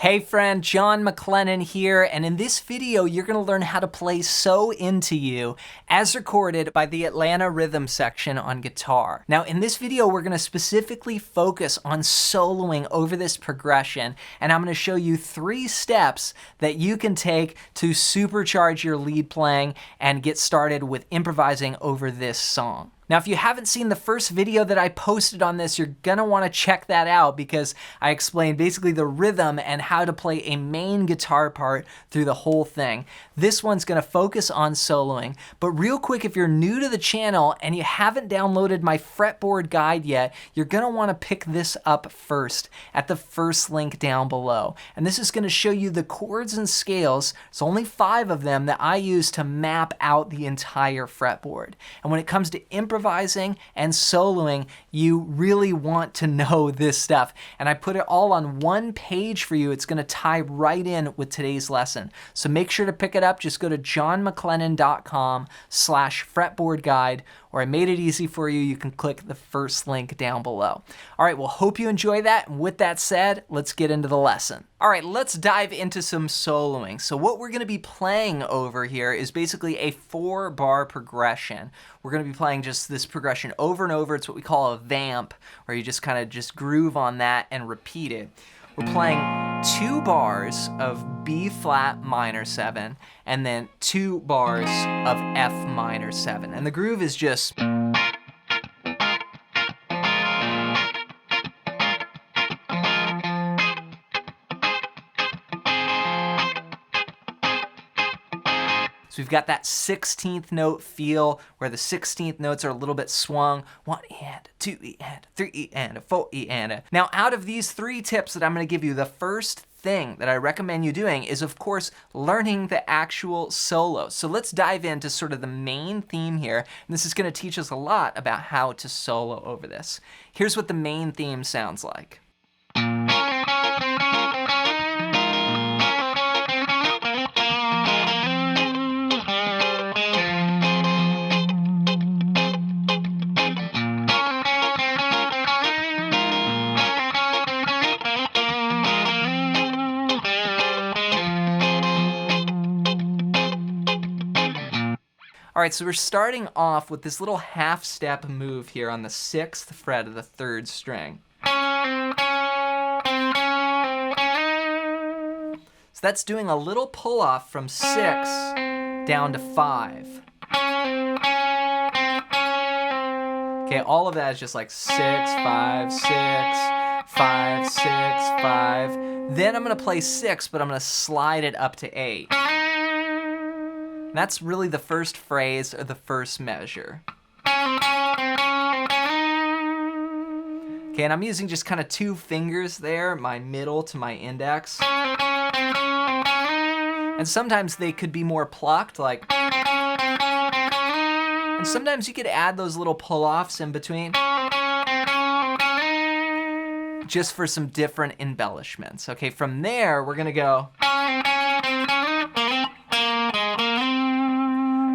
Hey friend, John McLennan here, and in this video you're going to learn how to play So Into You as recorded by the Atlanta Rhythm Section on guitar. Now in this video we're going to specifically focus on soloing over this progression, and I'm going to show you 3 steps that you can take to supercharge your lead playing and get started with improvising over this song. Now, if you haven't seen the first video that I posted on this, you're gonna wanna check that out because I explained basically the rhythm and how to play a main guitar part through the whole thing. This one's gonna focus on soloing, but real quick, if you're new to the channel and you haven't downloaded my fretboard guide yet, you're gonna wanna pick this up first at the first link down below. And this is gonna show you the chords and scales, it's only 5 of them, that I use to map out the entire fretboard. And when it comes to improvising and soloing, you really want to know this stuff. And I put it all on one page for you. It's going to tie right in with today's lesson. So make sure to pick it up. Just go to johnmcclennan.com/fretboard guide, or I made it easy for you. You can click the first link down below. All right, well, hope you enjoy that. And with that said, let's get into the lesson. All right, let's dive into some soloing. So what we're going to be playing over here is basically a 4-bar progression. We're going to be playing just this progression over and over. It's what we call a vamp, where you just kind of just groove on that and repeat it. We're playing 2 bars of B flat minor 7 and then 2 bars of F minor 7. And the groove is just... So we've got that 16th note feel where the 16th notes are a little bit swung. 1 and 2 and 3 and 4 and. Now out of these 3 tips that I'm going to give you, the first thing that I recommend you doing is, of course, learning the actual solo. So let's dive into sort of the main theme here. And this is going to teach us a lot about how to solo over this. Here's what the main theme sounds like. All right, so we're starting off with this little half-step move here on the 6th fret of the 3rd string. So that's doing a little pull-off from 6 down to 5. Okay, all of that is just like 6, 5, 6, 5, 6, 5. Then I'm gonna play 6, but I'm gonna slide it up to 8. And that's really the first phrase or the first measure. Okay, and I'm using just kind of 2 fingers there, my middle to my index. And sometimes they could be more plucked, like... And sometimes you could add those little pull-offs in between, just for some different embellishments. Okay, from there, we're gonna go...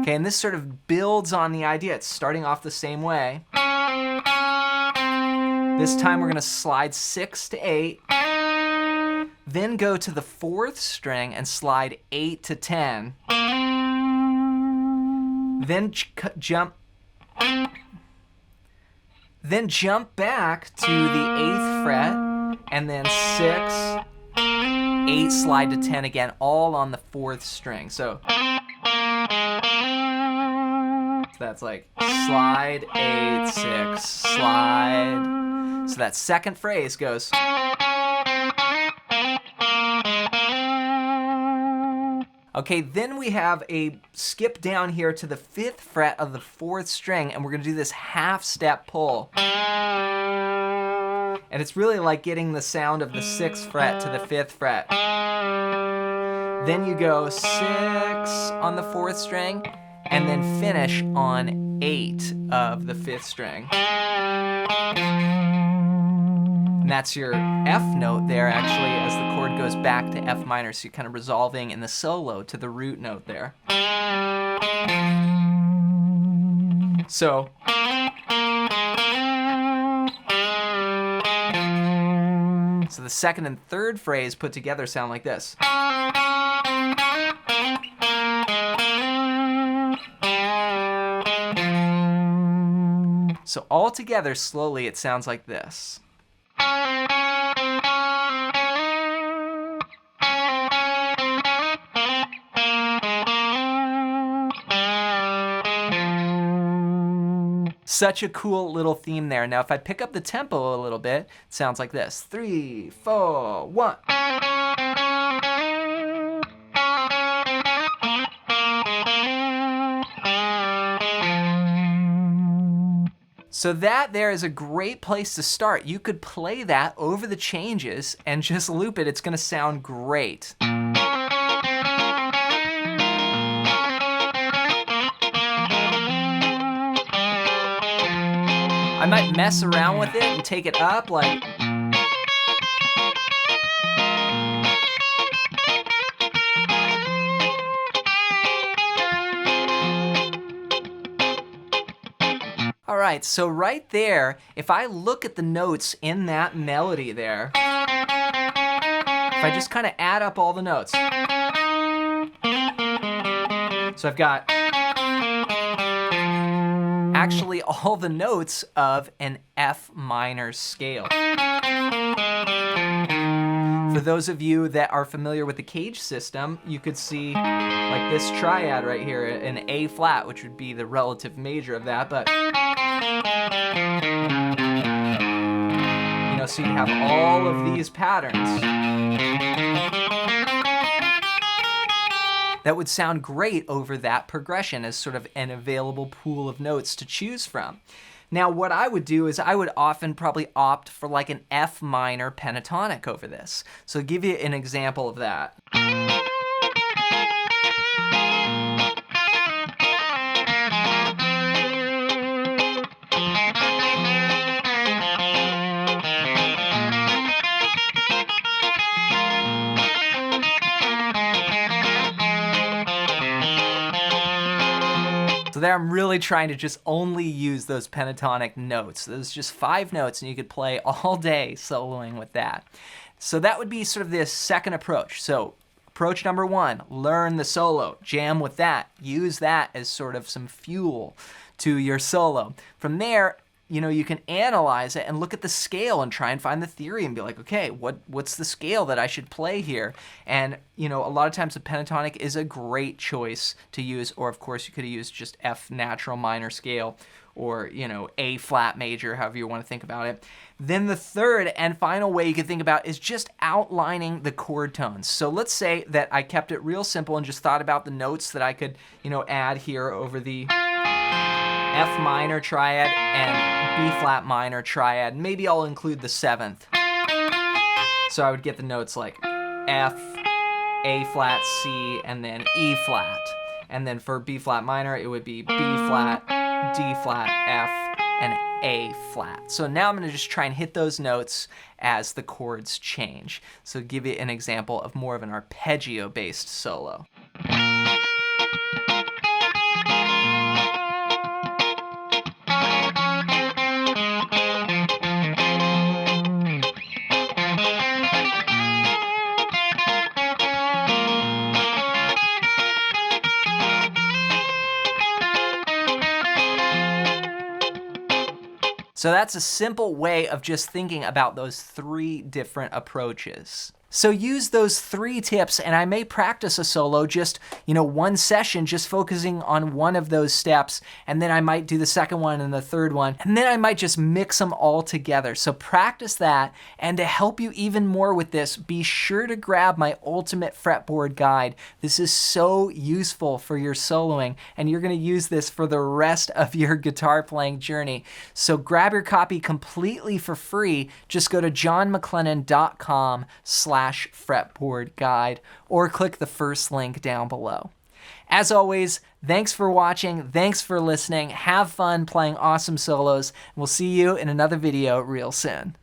Okay, and this sort of builds on the idea. It's starting off the same way. This time we're gonna slide 6 to 8, then go to the 4th string and slide 8 to 10, then jump back to the 8th fret, and then 6, 8, slide to 10 again, all on the 4th string. So that's like slide, 8, 6, slide. So that second phrase goes. Okay, then we have a skip down here to the 5th fret of the 4th string, and we're gonna do this half-step pull. And it's really like getting the sound of the 6th fret to the 5th fret. Then you go 6 on the 4th string, and then finish on 8 of the 5th string. And that's your F note there, actually, as the chord goes back to F minor, so you're kind of resolving in the solo to the root note there. So... So the second and third phrase put together sound like this. So all together, slowly, it sounds like this. Such a cool little theme there. Now, if I pick up the tempo a little bit, it sounds like this. 3, 4, 1. So that there is a great place to start. You could play that over the changes and just loop it. It's gonna sound great. I might mess around with it and take it up like. All right, so right there, if I look at the notes in that melody there, if I just kind of add up all the notes. So I've got actually all the notes of an F minor scale. For those of you that are familiar with the cage system, you could see like this triad right here, an A flat, which would be the relative major of that, but you know, so you have all of these patterns that would sound great over that progression as sort of an available pool of notes to choose from. Now, what I would do is I would often probably opt for like an F minor pentatonic over this. So I'll give you an example of that. So there I'm really trying to just only use those pentatonic notes. Those just 5 notes and you could play all day soloing with that. So that would be sort of this second approach. So approach number 1, learn the solo, jam with that, use that as sort of some fuel to your solo. From there, you know, you can analyze it and look at the scale and try and find the theory and be like, okay, what's the scale that I should play here? And, you know, a lot of times the pentatonic is a great choice to use, or of course you could use just F natural minor scale, or, you know, A flat major, however you want to think about it. Then the third and final way you can think about is just outlining the chord tones. So let's say that I kept it real simple and just thought about the notes that I could, you know, add here over the F minor triad and B flat minor triad. Maybe I'll include the 7th. So I would get the notes like F, A flat, C, and then E flat. And then for B flat minor, it would be B flat, D flat, F, and A flat. So now I'm going to just try and hit those notes as the chords change. So give you an example of more of an arpeggio-based solo. So that's a simple way of just thinking about those 3 different approaches. So use those 3 tips, and I may practice a solo just, you know, one session just focusing on one of those steps, and then I might do the second one and the third one, and then I might just mix them all together. So practice that, and to help you even more with this, be sure to grab my ultimate fretboard guide. This is so useful for your soloing, and you're going to use this for the rest of your guitar playing journey. So grab your copy completely for free. Just go to johnmclennan.com/fretboard guide or click the first link down below. As always, thanks for watching, thanks for listening, have fun playing awesome solos, and we'll see you in another video real soon.